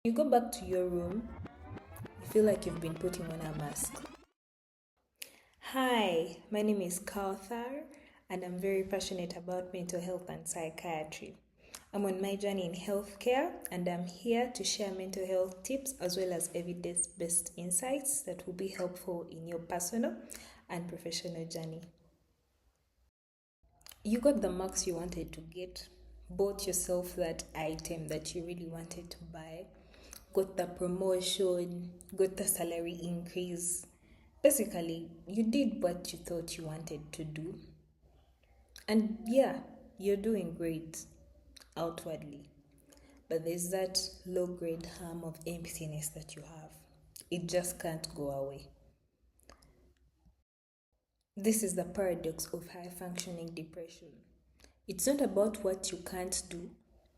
You go back to your room, you feel like you've been putting on a mask. Hi, my name is Kauthar, and I'm very passionate about mental health and psychiatry. I'm on my journey in healthcare, and I'm here to share mental health tips as well as evidence based insights that will be helpful in your personal and professional journey. You got the marks you wanted to get, bought yourself that item that you really wanted to buy, got the promotion, got the salary increase. Basically, you did what you thought you wanted to do. And yeah, you're doing great outwardly. But there's that low grade harm of emptiness that you have. It just can't go away. This is the paradox of high functioning depression. It's not about what you can't do,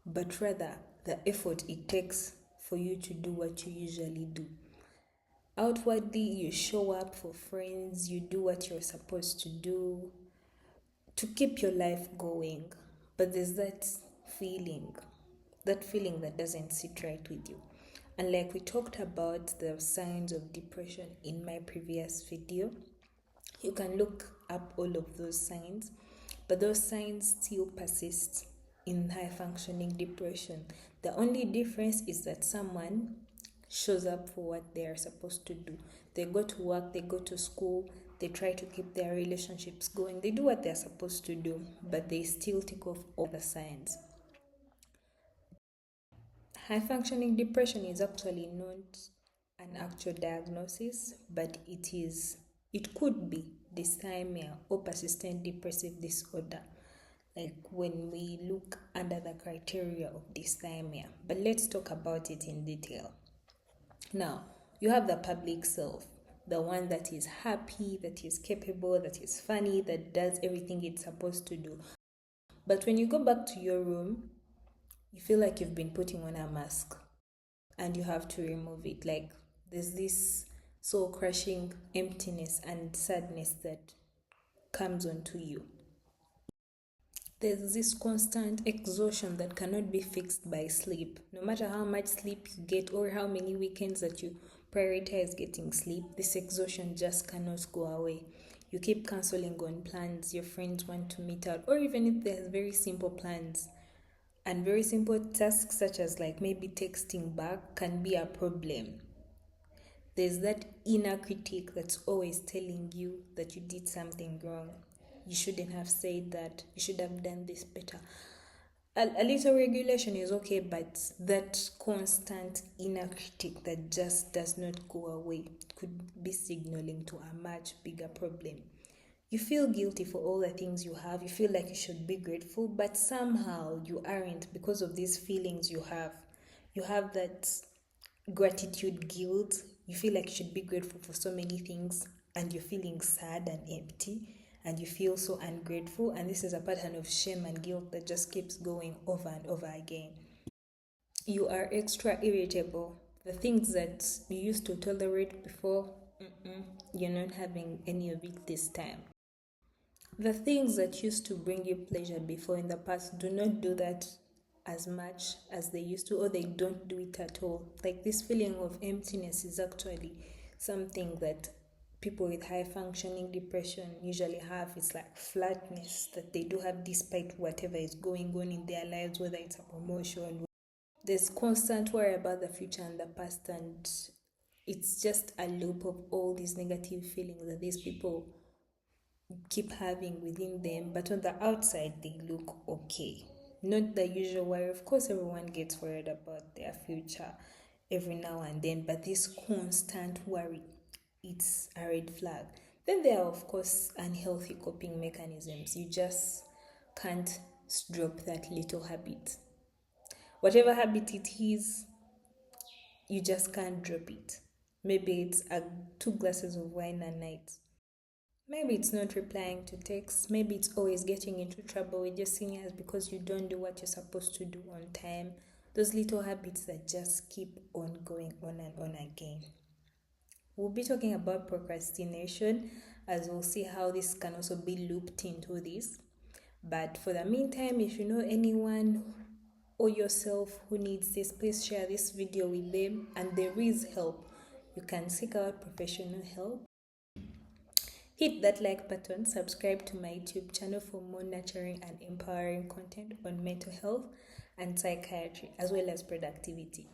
but rather the effort it takes for you to do what you usually do. Outwardly, you show up for friends, you do what you're supposed to do to keep your life going. But there's feeling, that feeling that doesn't sit right with you. And like we talked about the signs of depression in my previous video, you can look up all of those signs, but those signs still persist in high functioning depression. The only difference is that someone shows up for what they are supposed to do. They go to work, they go to school, they try to keep their relationships going, they do what they're supposed to do, but they still take off all the signs. High functioning depression is actually not an actual diagnosis, but it could be dysthymia or persistent depressive disorder, like when we look under the criteria of dysthymia. But let's talk about it in detail. Now, you have the public self, the one that is happy, that is capable, that is funny, that does everything it's supposed to do. But when you go back to your room, you feel like you've been putting on a mask and you have to remove it. Like there's this soul crushing emptiness and sadness that comes onto you. There's this constant exhaustion that cannot be fixed by sleep. No matter how much sleep you get or how many weekends that you prioritize getting sleep, this exhaustion just cannot go away. You keep canceling on plans your friends want to meet out, or even if there's very simple plans and very simple tasks such as like maybe texting back can be a problem. There's that inner critic that's always telling you that you did something wrong. You shouldn't have said that. You should have done this better. A little regulation is okay, but that constant inner critic that just does not go away could be signaling to a much bigger problem. You feel guilty for all the things you have. You feel like you should be grateful, but somehow you aren't because of these feelings you have. You have that gratitude guilt. You feel like you should be grateful for so many things, and you're feeling sad and empty, and you feel so ungrateful. And this is a pattern of shame and guilt that just keeps going over and over again. You are extra irritable. The things that you used to tolerate before, you're not having any of it this time. The things that used to bring you pleasure before in the past do not do that as much as they used to, or they don't do it at all. Like this feeling of emptiness is actually something that people with high functioning depression usually have. It's like flatness that they do have despite whatever is going on in their lives, whether it's a promotion. There's constant worry about the future and the past, and it's just a loop of all these negative feelings that these people keep having within them, but on the outside they look okay. Not the usual worry. Of course, everyone gets worried about their future every now and then, but this constant worry, it's a red flag. Then there are, of course, unhealthy coping mechanisms. You just can't drop that little habit. Whatever habit it is, you just can't drop it. Maybe it's 2 glasses of wine a night. Maybe it's not replying to texts. Maybe it's always getting into trouble with your seniors because you don't do what you're supposed to do on time. Those little habits that just keep on going on and on again. We'll be talking about procrastination as we'll see how this can also be looped into this. But for the meantime, if you know anyone or yourself who needs this, please share this video with them. And there is help. You can seek out professional help. Hit that like button, subscribe to my YouTube channel for more nurturing and empowering content on mental health and psychiatry, as well as productivity.